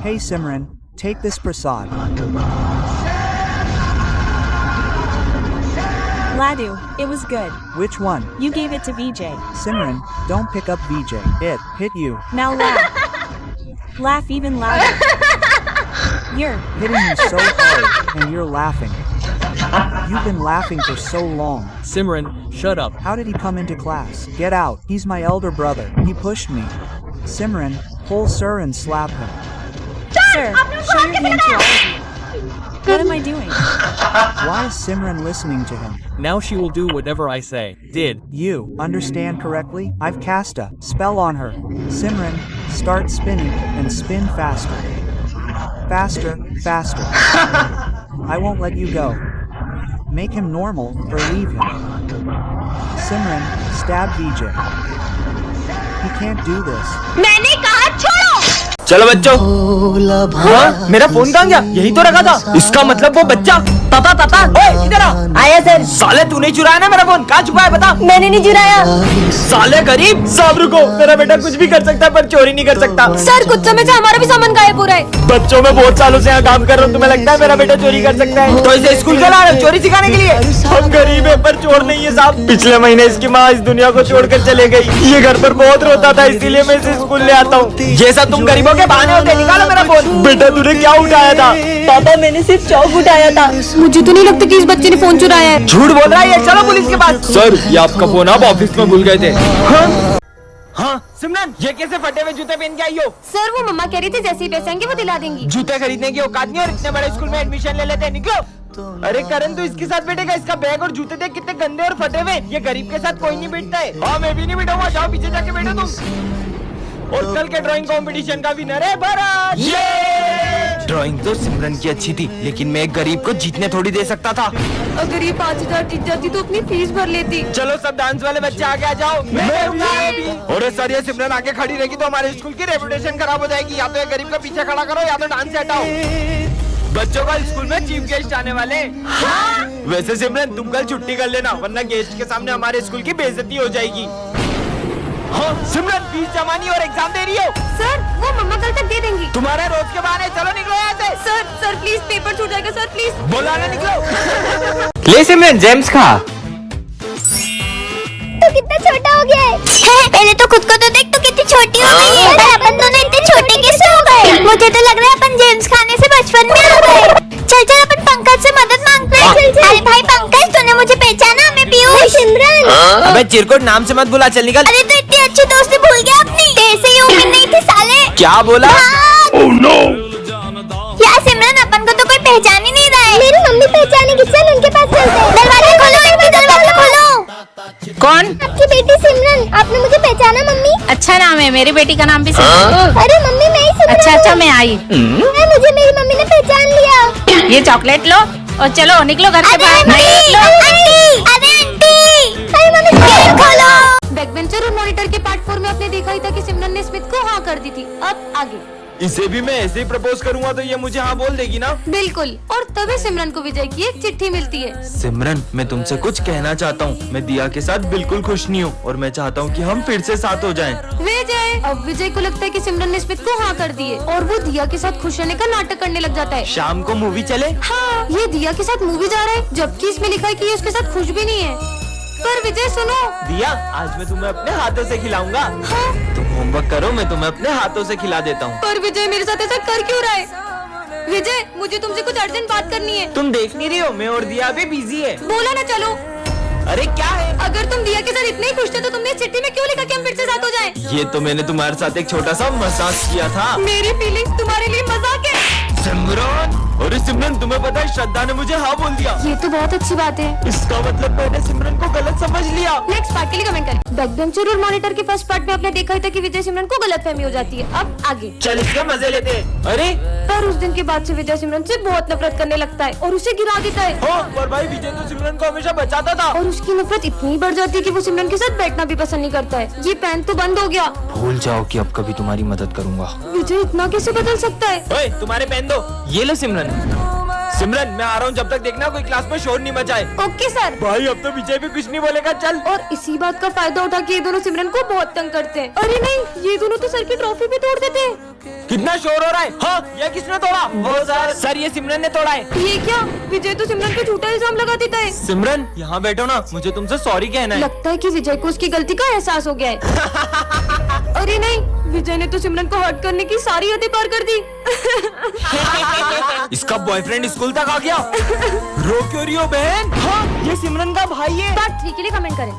Hey Simran, take this prasad. Ladu, it was good. Which one? You gave it to Vijay. Simran, don't pick up Vijay. It hit you. Now laugh. Laugh even louder. You're Hitting you so hard, and you're laughing. You've been laughing for so long. Simran, shut up. How did he come into class? Get out. He's my elder brother. He pushed me. Simran, pull sir and slap him. Sir, show your hand to all of you. What am I doing? Why is Simran listening to him? Now she will do whatever I say. Did. You understand correctly? I've cast a spell on her. Simran, start spinning and spin faster. Faster, faster. I won't let you go. Make him normal or leave him. Simran, stab Vijay. He can't do this. मैंने कहा छोड़ो। चलो बच्चों। हाँ? मेरा phone कहाँ गया? यही तो रखा था। इसका मतलब वो बच्चा। पापा पापा, ओए इधर आ। आया सर। साले तूने चुराया ना मेरा फोन? कहाँ छुपा है बता? मैंने नहीं चुराया। साले गरीब। साहब रुको, मेरा बेटा कुछ भी कर सकता है पर चोरी नहीं कर सकता। सर कुछ समय से हमारा भी सामान गायब हो रहा है। बच्चों में बहुत सालों से यहाँ काम कर रहा हूँ, तुम्हें लगता है मेरा बेटा चोरी कर सकता है? तो इसे स्कूल चला रहे चोरी सिखाने के लिए? हम गरीब है पर चोर नहीं है साहब। पिछले महीने इसकी माँ इस दुनिया को छोड़कर चले गई। ये घर पर बहुत रोता था, इसीलिए मैं इसे स्कूल ले आता हूँ। ये सब तुम गरीबों के बहाने होते। निकालो मेरा फोन। बेटा तूने क्या उठाया था? पापा मैंने सिर्फ चौक उठाया था। मुझे तो नहीं लगता कि इस बच्चे ने फोन चुराया है। झूठ बोल रहा है ये, चलो पुलिस के पास। सर ये आपका फोन आप ऑफिस में भूल गए थे। हाँ सिमरन, ये कैसे फटे हुए जूते पहन के आई हो? सर वो मम्मा कह रही थी जैसे ही पैसे आएंगे वो दिला देंगी। जूते खरीदने की औकात नहीं और इतने बड़े स्कूल में एडमिशन ले लेते हैं, निकलो। अरे करण तू इसके साथ बैठेगा? इसका बैग और जूते देख कितने गंदे और फटे हुए। ये गरीब के साथ कोई नहीं बैठता है। हाँ मैं भी नहीं बैठूंगा, जाओ पीछे जाके बैठो तुम। और कल के ड्राइंग कंपटीशन का विनर है भरत। ये ड्राइंग तो सिमरन की अच्छी थी, लेकिन मैं एक गरीब को जीतने थोड़ी दे सकता था। अगर ये 5000 जीत जाती तो अपनी फीस भर लेती। चलो सब डांस वाले बच्चे आगे आ जाओ। मैं और सर ये सिमरन आगे खड़ी रहेगी तो हमारे स्कूल की रेपुटेशन खराब हो जाएगी। या तो ये गरीब का पीछे खड़ा करो या तो डांस से हटाओ। बच्चों का स्कूल में चीफ गेस्ट आने वाले। हाँ? वैसे सिमरन तुम कल छुट्टी कर लेना, वरना गेस्ट के सामने हमारे स्कूल की बेइज्जती हो जाएगी। हाँ सिमरन फीस जमा नहीं और एग्जाम दे रही हो? सर वो मम्मा कल तक दे देंगी। तुम्हारे रोज के बहाने, चलो निकलो यहाँ से। सर प्लीज पेपर छूट जाएगा सर प्लीज। बोला ना निकलो। ले सिमरन जेम्स खा। तू कितना छोटा हो गया है? पहले तो खुद को तो देख, तू कितनी छोटी हो गई है। अरे अपन दोनों इतने छोटे कैसे हो गए? मुझे तो लग रहा है अपन जेम्स खाने से बचपन में आ गए। चल चल अपन पंकज से मदद मांगते हैं। अरे भाई पंकज तूने मुझे पहचाना? मैं पीयूष। सिमरन। अबे चिरकुट नाम से मत बुला, चल निकल। अरे तो इतनी अच्छी दोस्ती भूल गया अपनी? तेरे से ये उम्मीद नहीं थी साले। क्या बोला? Oh no. यार सिमरन अपन को तो कोई पहचान ही नहीं रहा है। मेरी मम्मी पहचानेगी, चल उनके पास चलते हैं। दरवाजा खोलो इनकी, दरवाजा खोलो। कौन? आपकी बेटी सिमरन। आपने मुझे पहचाना मम्मी? अच्छा नाम है, मेरी बेटी का नाम भी सिमरन। अरे मम्मी मैं ही सिमरन। अच्छा मैं आई। मुझे मेरी मम्मी ने पहचान लिया। ये चॉकलेट लो और चलो निकलो घर से बाहर। अरे आंटी, अरे मम्मी गेट खोलो। बैकबेंचर और मॉनिटर के पार्ट 4 में आपने देखा ही था कि सिमरन ने स्मिथ को हाँ कर दी थी। अब आगे इसे भी मैं ऐसे ही प्रपोज करूंगा तो ये मुझे हाँ बोल देगी ना? बिल्कुल। और तभी सिमरन को विजय की एक चिट्ठी मिलती है। सिमरन मैं तुमसे कुछ कहना चाहता हूँ। मैं दिया के साथ बिल्कुल खुश नहीं हूँ और मैं चाहता हूँ कि हम फिर से साथ हो जाएं। विजय, अब विजय को लगता है कि सिमरन ने स्मिथ को हाँ कर दी है और वो दिया के साथ खुश रहने का नाटक करने लग जाता है। शाम को मूवी चले? हाँ ये दिया के साथ मूवी जा रहा है, जबकि इसमें लिखा है कि ये उसके साथ खुश भी नहीं है। पर विजय सुनो। दिया आज मैं तुम्हें अपने हाथों से खिलाऊंगा। हाँ? तुम होमवर्क करो, मैं तुम्हें अपने हाथों से खिला देता हूँ। पर विजय मेरे साथ ऐसा कर क्यों रहा है? विजय मुझे तुमसे कुछ अर्जेंट बात करनी है। तुम देख नहीं रही हो मैं और दिया अभी बिजी है। बोला ना चलो। अरे क्या है? अगर तुम दिया के साथ इतने ही खुश थे तो तुमने इस चिट्ठी में क्यों लिखा कि हम फिर से साथ हो जाएं? ये तो मैंने तुम्हारे साथ एक छोटा सा मजाक किया था। मेरी फीलिंग्स तुम्हारे लिए मजाक है। सिमरन, अरे सिमरन तुम्हें पता है श्रद्धा ने मुझे हाँ बोल दिया। ये तो बहुत अच्छी बात है। इसका मतलब मैंने सिमरन को गलत समझ लिया। नेक्स्ट पार्ट के लिए कमेंट करें। बैकबेंचर और मॉनिटर के फर्स्ट पार्ट में आपने देखा ही था कि विजय सिमरन को गलतफहमी हो जाती है। अब आगे चल इसके मजे लेते हैं। अरे पर उस दिन के बाद से विजय सिमरन से बहुत नफरत करने लगता है और उसे गिरा देता है। हाँ, पर भाई विजय तो सिमरन को हमेशा बचाता था। और उसकी नफरत इतनी बढ़ जाती है कि वो सिमरन के साथ बैठना भी पसंद नहीं करता है। ये पेन तो बंद हो गया। भूल जाओ कि अब कभी तुम्हारी मदद करूंगा। विजय इतना कैसे बदल सकता है? ओए तुम्हारे पेन दो। ये लो सिमरन। सिमरन मैं आ रहा हूँ, जब तक देखना कोई क्लास में शोर नहीं मचाए। Okay sir. भाई अब तो विजय भी कुछ नहीं बोलेगा, चल। और इसी बात का फायदा उठा के ये दोनों सिमरन को बहुत तंग करते हैं। अरे नहीं, ये दोनों तो सर की ट्रॉफी भी तोड़ देते हैं। कितना शोर हो रहा है? हाँ, ये किसने तोड़ा? वो सर ये सिमरन ने तोड़ा है। ये क्या, विजय तो सिमरन पे झूठा इल्जाम लगा देता है। सिमरन यहाँ बैठो ना, मुझे तुमसे सॉरी कहना है। लगता है कि विजय को उसकी गलती का एहसास हो गया है। अरे नहीं, विजय ने तो सिमरन को हर्ट करने की सारी हदें पार कर दी। इसका बॉयफ्रेंड स्कूल तक आ गया। रो क्यों रही हो बहन? हाँ, ये सिमरन का भाई है। पार्ट 3 के लिए कमेंट करें।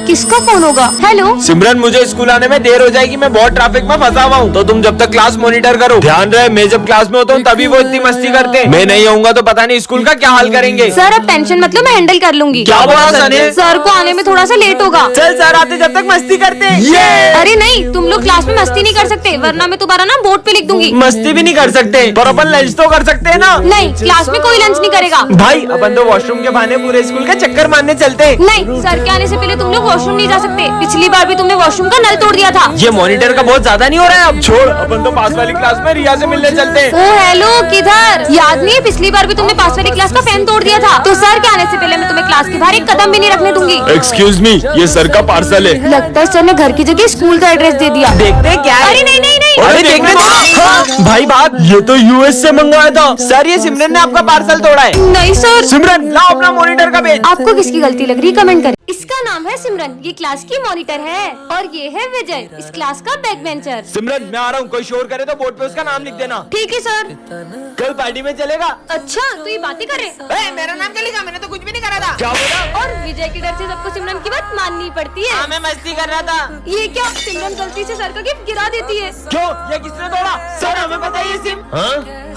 किसका फोन होगा? हेलो सिमरन, मुझे स्कूल आने में देर हो जाएगी, मैं बहुत ट्रैफिक में फंसा हुआ हूँ, तो तुम जब तक क्लास मॉनिटर करो। ध्यान रहे, मैं जब क्लास में होता हूँ तभी वो इतनी मस्ती करते हैं। मैं नहीं आऊंगा तो पता नहीं स्कूल का क्या हाल करेंगे। सर, अब टेंशन मत लो, मैं हैंडल कर लूंगी। क्या बोला सर ने? सर को आने में थोड़ा सा लेट होगा। चल सर आते जब तक मस्ती करते हैं। अरे नहीं, तुम लोग क्लास में मस्ती नहीं कर सकते, वरना मैं तुम्हारा नाम बोर्ड पे लिख दूंगी। मस्ती भी नहीं कर सकते, पर अपन लंच तो कर सकते हैं ना। नहीं, क्लास में कोई लंच नहीं करेगा। भाई अपन तो वॉशरूम के बहाने पूरे स्कूल का चक्कर मारने चलते हैं। नहीं, सर के आने से पहले तुम लोग वॉशरूम नहीं जा सकते। पिछली बार भी तुमने वॉशरूम का नल तोड़ दिया था। ये मॉनिटर का बहुत ज्यादा नहीं हो रहा है? अब छोड़, अपन तो पास वाली क्लास में रिया से मिलने चलते हैं। ओ हेलो, किधर? याद नहीं है पिछली बार भी तुमने पास वाली क्लास का फैन तोड़ दिया था? तो सर के आने से पहले मैं तुम्हें क्लास के बाहर एक कदम भी नहीं रखने दूंगी। एक्सक्यूज मी, ये सर का पार्सल है। लगता है सर ने घर की जगह स्कूल का एड्रेस दे दिया। देखते हैं क्या है। अरे नहीं नहीं नहीं, अरे देखने दो। हाँ, भाई बात, ये तो यूएस से मंगवाया था। सर ये सिमरन ने आपका पार्सल तोड़ा है। नहीं सर। सिमरन लाओ अपना मॉनिटर का पेज। आपको किसकी गलती लग रही है कमेंट करें। इसका नाम है सिमरन, ये क्लास की मॉनिटर है, और ये है विजय, इस क्लास का बैक बेंचर। सिमरन मैं आ रहा हूँ, कोई शोर करे तो बोर्ड पे उसका नाम लिख देना। ठीक है सर। कल पार्टी में चलेगा? अच्छा, तो ये बातें करे। मेरा नाम चलेगा, मैंने तो कुछ भी नहीं करा था। क्या बोला? और विजय के डर से सबको सिमरन की बात माननी पड़ती है। मैं मस्ती कर रहा था। ये क्या, सिमरन गलती से सर का गिफ्ट गिरा देती है। क्यों, ये किसने तोड़ा? सर हमें पता है ये सिम।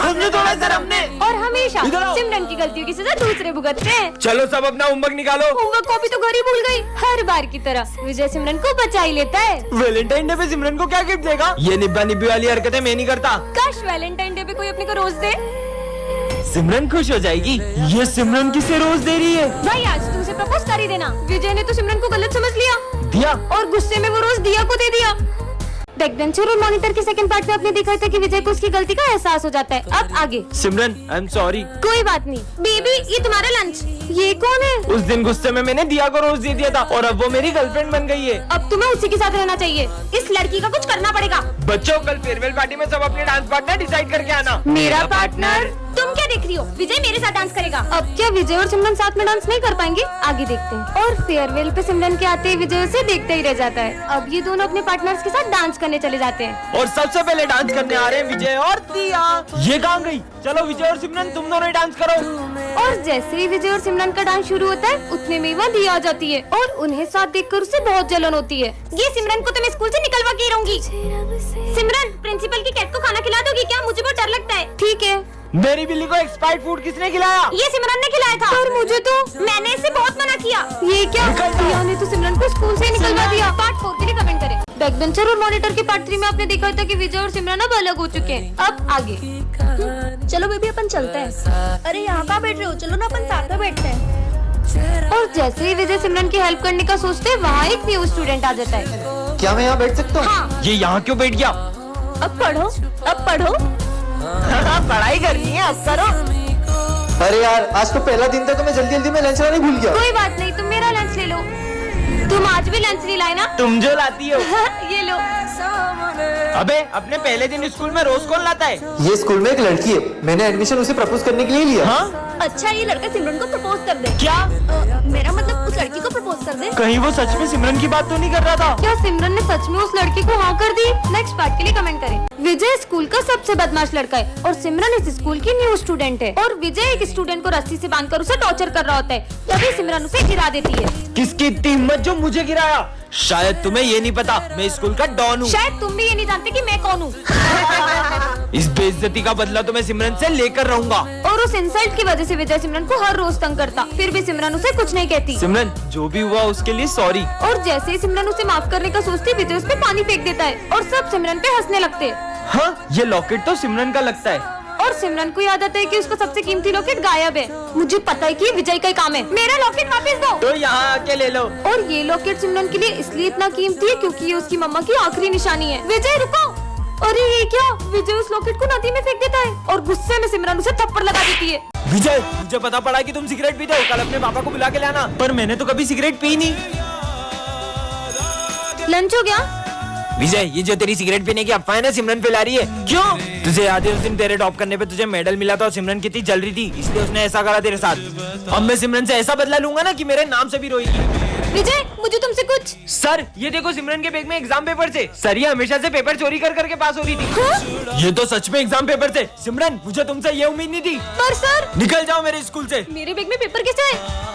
हमने तोड़ा सर, हमने। और हमेशा इधर आओ। सिमरन की गलतियों की सजा दूसरे भुगतते हैं। चलो सब अपना होमवर्क निकालो। होमवर्क कॉपी तो घर ही भूल गई। हर बार की तरह विजय सिमरन को बचा ही लेता है। वैलेंटाइन डे पे सिमरन को क्या गिफ्ट देगा? ये निब्बा निब्बी वाली हरकतें मैं नहीं करता। काश वैलेंटाइन डे पे कोई अपने को रोज दे। सिमरन खुश हो जाएगी। ये सिमरन किसे रोज दे रही है? भाई आज तुमसे प्रपोज कर ही देना। विजय ने तो सिमरन को गलत समझ लिया दिया। और गुस्से में वो रोज दिया को दे दिया। बैक बेंचर और मॉनिटर के सेकंड पार्ट में आपने देखा था कि विजय को उसकी गलती का एहसास हो जाता है। अब आगे। सिमरन आई एम सॉरी। कोई बात नहीं। बेबी, ये तुम्हारा लंच। ये कौन है? उस दिन गुस्से में मैंने दिया को रोज दे दिया था, और अब वो मेरी गर्लफ्रेंड बन गई है। अब तुम्हें उसी के साथ रहना चाहिए। इस लड़की का कुछ करना पड़ेगा। बच्चों, कल फेयरवेल पार्टी में सब अपने डांस पार्टनर डिसाइड करके आना। मेरा पार्टनर? तुम क्या देख रही हो? विजय मेरे साथ डांस करेगा। अब क्या विजय और सिमरन साथ में डांस नहीं कर पाएंगे? आगे देखते हैं। और फेयरवेल पे सिमरन के आते ही विजय उसे देखते ही रह जाता है। अब ये दोनों अपने पार्टनर्स के साथ डांस करने चले जाते हैं। और सबसे पहले डांस करने आ रहे हैं विजय और दिया। ये कहाँ गई? चलो विजय और सिमरन तुम दोनों ही डांस करो। और जैसे ही विजय और सिमरन का डांस शुरू होता है, उतने में वह दिया आ जाती है और उन्हें साथ देखकर उसे बहुत जलन होती है। ये सिमरन को तो मैं स्कूल से निकलवा के ही रहूंगी। सिमरन, प्रिंसिपल की कैट को खाना खिला दोगी क्या? मुझे बहुत डर लगता है। ठीक है। मेरी बिल्ली को एक्सपायर्ड फूड किसने खिलाया? ये सिमरन ने खिलाया था। और मुझे तो मैंने इसे बहुत मना किया। ये क्या, दिया ने तो सिमरन को स्कूल से निकलवा दिया। पार्ट 4 के लिए कमेंट करें। बैक बेंचर और मॉनिटर के पार्ट 3 में आपने देखा था कि विजय और सिमरन अब अलग हो चुके हैं। अब आगे। चलो बेबी, अपन चलते हैं। अरे यहाँ कहाँ बैठ रहे हो? चलो ना अपन साथ में बैठते हैं। और जैसे ही विजय सिमरन की हेल्प करने का सोचते हैं, वहाँ एक न्यू स्टूडेंट आ जाता है। क्या मैं यहाँ बैठ सकता हूँ? हाँ। ये यहाँ क्यों बैठ गया? अब पढ़ो, अब पढ़ो। पढ़ाई करनी है, अब करो। अरे यार, आज तो पहला दिन था तो मैं जल्दी जल्दी में लंच लाने भूल गया। कोई बात नहीं, तुम मेरा लंच ले लो। तुम आज भी लंच नहीं लाए ना? तुम जो लाती हो। ये लो। अबे अपने पहले दिन स्कूल में रोज कौन लाता है? ये स्कूल में एक लड़की है, मैंने एडमिशन उसे प्रपोज करने के लिए लिया। हाँ? अच्छा, ये लड़का सिमरन को प्रपोज कर दे। क्या? मेरा मतलब उस लड़की को प्रपोज कर दे। कहीं वो सच में सिमरन की बात तो नहीं कर रहा था? क्या सिमरन ने सच में उस लड़की को हाँ कर दी? नेक्स्ट पार्ट के लिए कमेंट करें। विजय स्कूल का सबसे बदमाश लड़का है और सिमरन इस स्कूल की न्यू स्टूडेंट है। और विजय एक स्टूडेंट को रस्सी से बांधकर उसे टॉर्चर कर रहा होता है, तभी सिमरन उसे गिरा देती है। किसकी इतनी हिम्मत जो मुझे गिराया? शायद तुम्हें ये नहीं पता, मैं स्कूल का डॉन हूँ। शायद तुम भी ये नहीं जानते कि मैं कौन हूँ। इस बेइज्जती का बदला तो मैं सिमरन से लेकर रहूंगा। और उस इंसल्ट की वजह से विजय सिमरन को हर रोज तंग करता, फिर भी सिमरन उसे कुछ नहीं कहती। सिमरन, जो भी हुआ उसके लिए सॉरी। और जैसे ही सिमरन उसे माफ करने का सोचती, विजय उस पे पानी फेंक देता है और सब सिमरन पे हंसने लगते हैं। हाँ, ये लॉकेट तो सिमरन का लगता है। और सिमरन को याद आता है कि उसका सबसे कीमती लॉकेट गायब है। मुझे पता है कि ये विजय का ही काम है। मेरा लॉकेट वापस दो। तो यहाँ आके ले लो। और ये लॉकेट सिमरन के लिए इसलिए इतना कीमती है क्योंकि ये उसकी मम्मा की आखिरी निशानी है। विजय रुको। अरे ये क्या, विजय उस लॉकेट को नदी में फेंक देता है और गुस्से में सिमरन उसे थप्पड़ लगा देती है। विजय, मुझे पता पड़ा कि तुम सिगरेट पीते हो, कल अपने पापा को बुला के लाना। पर मैंने तो कभी सिगरेट पी नहीं। लंच हो गया? विजय, ये जो तेरी सिगरेट पीने की अफवाह है ना, सिमरन फैला रही है। क्यों? तुझे याद है उस दिन तेरे टॉप करने पे तुझे मेडल मिला था और सिमरन कितनी जल रही थी, इसलिए उसने ऐसा करा तेरे साथ। अब मैं सिमरन से ऐसा बदला लूंगा ना कि मेरे नाम से भी रोएगी। विजय, मुझे तुमसे कुछ। सर, ये देखो सिमरन के बैग में एग्जाम पेपर थे। सर, ये हमेशा से पेपर चोरी कर करके पास हो रही थी। हाँ? ये तो सच में एग्जाम पेपर थे। सिमरन, मुझे तुमसे ये उम्मीद नहीं थी। पर सर, निकल जाओ मेरे स्कूल से। मेरे बैग में पेपर कैसे है?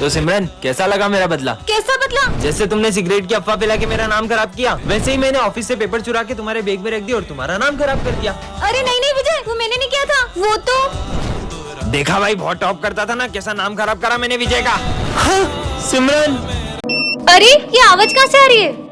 तो सिमरन, कैसा लगा मेरा बदला? कैसा बदला? जैसे तुमने सिगरेट की अफवाह फैला के मेरा नाम खराब किया, वैसे ही मैंने ऑफिस से पेपर चुरा के तुम्हारे बैग में रख दिया और तुम्हारा नाम खराब कर दिया। अरे नहीं नहीं विजय, वो मैंने नहीं किया था। वो तो देखा भाई, बहुत टॉप करता था ना, कैसा नाम खराब करा मैंने विजय का। हाँ, सिमरन। अरे ये आवाज कहाँ से आ रही है?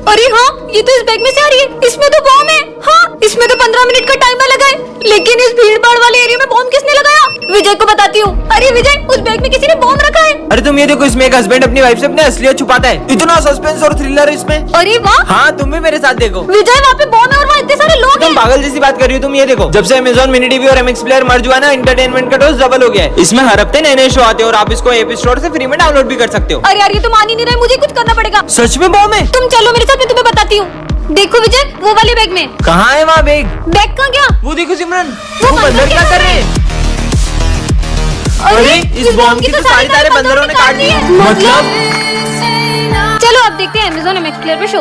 अरे हाँ, ये तो इस बैग में से आ रही है। इसमें तो बॉम्ब है। हाँ, इसमें तो 15 मिनट का टाइमर लगा है, लेकिन इस भीड़ भाड़ वाले एरिया में बॉम्ब किसने लगाया? विजय को बताती हूँ। अरे विजय, उस बैग में किसी ने बॉम्ब रखा है। अरे तुम ये देखो, इसमें एक हस्बैंड अपनी वाइफ से अपने असलियत छुपाता है। इतना सस्पेंस और थ्रिलर इसमें। अरे वाह। हाँ, तुम भी मेरे साथ देखो। विजय, वहाँ पे बॉम्ब है और वहाँ इतने सारे लोग तुम हैं। पागल जैसी बात कर रही हो। तुम ये देखो, जब से अमेज़न मिनी टीवी और एमएक्स प्लेयर मर्ज हुआ ना, एंटरटेनमेंट का डोज डबल हो गया है। इसमें हर हफ्ते नए नए शो आते हैं और आप इसको एपी स्टोर से फ्री में डाउनलोड भी कर सकते हो। अरे यार, ये तो मान ही नहीं रहे, मुझे कुछ करना पड़ेगा। सच में बॉम्ब है? तुम चलो मेरे साथ, मैं तुम्हें बताती हूँ। देखो विजय, वो वाले बैग में। कहाँ है वहाँ बैग? बैग कहाँ गया? वो देखो सिमरन, वो वो बंदर क्या कर रहे हैं? अरे इस बॉम्ब की तो सारी तारे बंदरों ने काट ली है। मतलब? चलो अब देखते हैं अमेज़न एमएक्स प्लेयर पे शो।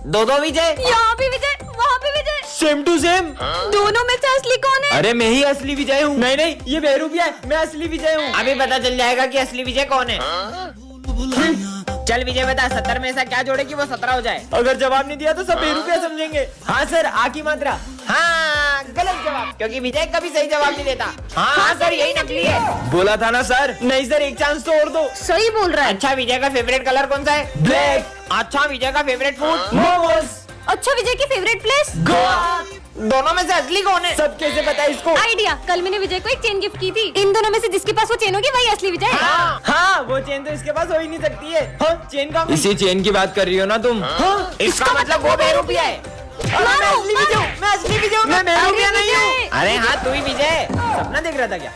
दो विजय। यहाँ भी विजय, वहाँ भी विजय। Same to same. दोनों में से असली कौन है? अरे मैं ही असली विजय हूँ। नहीं नहीं, ये बेहरूपिया है, मैं असली विजय हूँ। अभी पता चल जाएगा कि असली विजय कौन है। चल विजय बता, 70 में ऐसा क्या जोड़े कि वो 17 हो जाए? अगर जवाब नहीं दिया तो सब बेरुपया समझेंगे। हाँ सर, आ की मात्रा। हाँ, गलत जवाब, क्योंकि विजय कभी सही जवाब नहीं देता। हाँ सर, यही नकली है। बोला था ना सर। नहीं सर, एक चांस तो और दो। सही बोल रहा है। अच्छा, विजय का फेवरेट कलर कौन सा है? ब्लैक। अच्छा, विजय का फेवरेट फूड? मोमोज। अच्छा, विजय की फेवरेट प्लेस? गोवा। दोनों में से असली कौन है? सब कैसे पता इसको? आइडिया, कल मैंने विजय को एक चेन गिफ्ट की थी। इन दोनों में से जिसके पास वो चेन होगी वही असली विजय है। हाँ, वो चेन तो इसके पास हो ही नहीं सकती है। हाँ, चेन का इसी चेन की बात कर रही हो ना तुम? हाँ, इसका मतलब वो बेरुपिया है। मैं असली विजय हूँ, मैं असली विजय हूँ, मैं बेरुपिया नहीं हूँ। अरे हाँ, तू ही विजय। सपना देख रहा था क्या?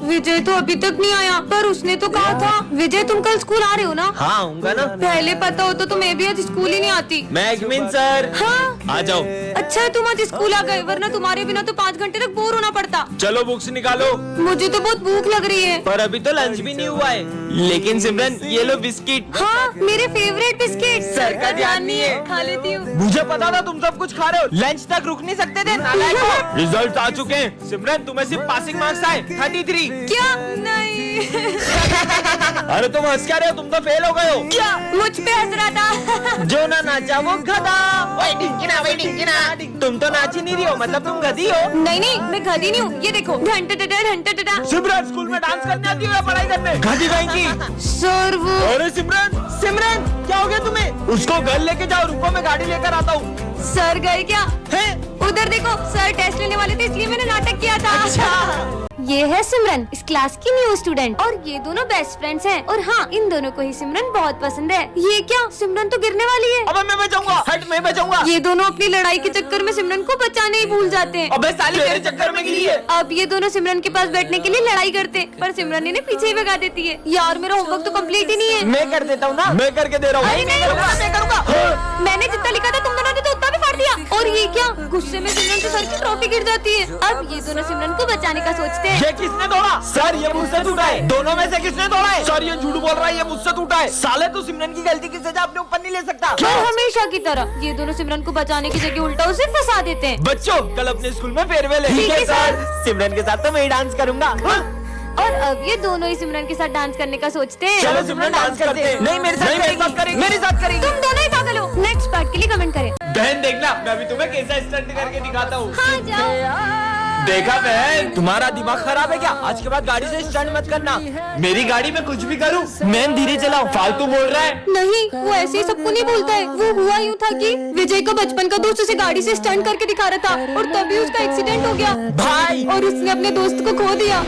विजय तो अभी तक नहीं आया, पर उसने तो कहा था। विजय, तुम कल स्कूल आ रहे हो ना? हाँ, आऊंगा ना। पहले पता होता तो मैं भी आज स्कूल ही नहीं आती। मैगमिन सर। हाँ, आ जाओ। अच्छा है तुम आज स्कूल आ गए, वरना तुम्हारे बिना तो 5 घंटे तक बोर होना पड़ता। चलो बुक्स निकालो। मुझे तो बहुत भूख लग रही है। पर अभी तो लंच भी नहीं हुआ है। लेकिन सिमरन, ये लो बिस्किट। हाँ, मेरे फेवरेट बिस्किट। सर का ध्यान नहीं है। खा लेती हूँ। मुझे पता था तुम सब कुछ खा रहे हो। लंच तक रुक नहीं सकते थे, नालायक। रिजल्ट आ चुके हैं सिमरन, तुम्हें सिर्फ पासिंग मार्क्स आए 33। क्या? नहीं। अरे तुम हंस क्या रहे हो? तुम तो फेल हो गए हो। क्या? मुझ पे हंस रहा था। जो ना नाचा वो गधा। वही ढिंकिना। तुम तो नाच ही नहीं रही हो, मतलब तुम गधी हो। नहीं नहीं, मैं गधी नहीं हूँ। ये देखो, घंटा। सिमरन, स्कूल में डांस करने आती हो या पढ़ाई करने? गधी बहन की। सर वो। अरे सिमरन, क्या हो गया तुम्हें? उसको घर लेके जाओ, रुको मैं गाड़ी लेकर आता हूँ। सर गए क्या? है? उधर देखो, सर टेस्ट लेने वाले थे, इसलिए मैंने नाटक किया था। अच्छा। ये है सिमरन, इस क्लास की न्यू स्टूडेंट, और ये दोनों बेस्ट फ्रेंड्स हैं। और हाँ, इन दोनों को ही सिमरन बहुत पसंद है। ये क्या, सिमरन तो गिरने वाली है। अबे मैं बचाऊंगा। हट, मैं बचाऊंगा। ये दोनों अपनी लड़ाई के चक्कर में सिमरन को बचाने ही भूल जाते हैं। अबे साली, तेरे चक्कर में गिरी है। अब ये दोनों सिमरन के पास बैठने के लिए लड़ाई करते, पर सिमरन इन्हें पीछे ही भगा देती है। यार, मेरा होमवर्क तो कंप्लीट ही नहीं है। मैं कर देता हूँ ना। मैं करके दे रहा हूँ। अरे नहीं, मैं करूँगा। मैंने जितना लिखा था तुम दोनों ने तो उतना भी फाड़ दिया। और ये क्या, गुस्से में सिमरन के सर की ट्रॉफी गिर जाती है। अब ये दोनों सिमरन को बचाने का सोचते हैं। ये किसने तोड़ा? सर, ये मुझसे टूटा है। दोनों में से किसने तोड़ा है? सर, ये झूठ बोल रहा है, ये मुझसे टूटा है। साले, तू सिमरन की गलती की सजा अपने ऊपर नहीं ले सकता। पर हमेशा की तरह ये दोनों सिमरन को बचाने की जगह उल्टा उसे फंसा देते हैं। बच्चों, कल अपने स्कूल में फेयरवेल है। ठीक है सर। सिमरन के साथ तो मैं ही डांस करूंगा। और अब ये दोनों ही सिमरन के साथ डांस करने का सोचते हैं। चलो सिमरन, डांस करते हैं। नहीं, मेरे साथ करेगी। मेरे साथ करेगी। तुम दोनों ही पागल हो। नेक्स्ट पार्ट के लिए कमेंट करें। बहन देखना, मैं अभी तुम्हें कैसा स्टंट करके दिखाता हूँ। हाँ, जाओ। देखा बहन, तुम्हारा दिमाग खराब है क्या? आज के बाद गाड़ी से स्टंट मत करना। मेरी गाड़ी में कुछ भी करूँ, मैं धीरे चलाऊं। फालतू बोल रहा है। नहीं, वो ऐसे ही सबको नहीं बोलता है। वो हुआ यूँ था कि विजय का बचपन का दोस्त उसे गाड़ी से स्टंट करके दिखा रहा था, और तभी उसका एक्सीडेंट हो गया भाई, और उसने अपने दोस्त को खो दिया।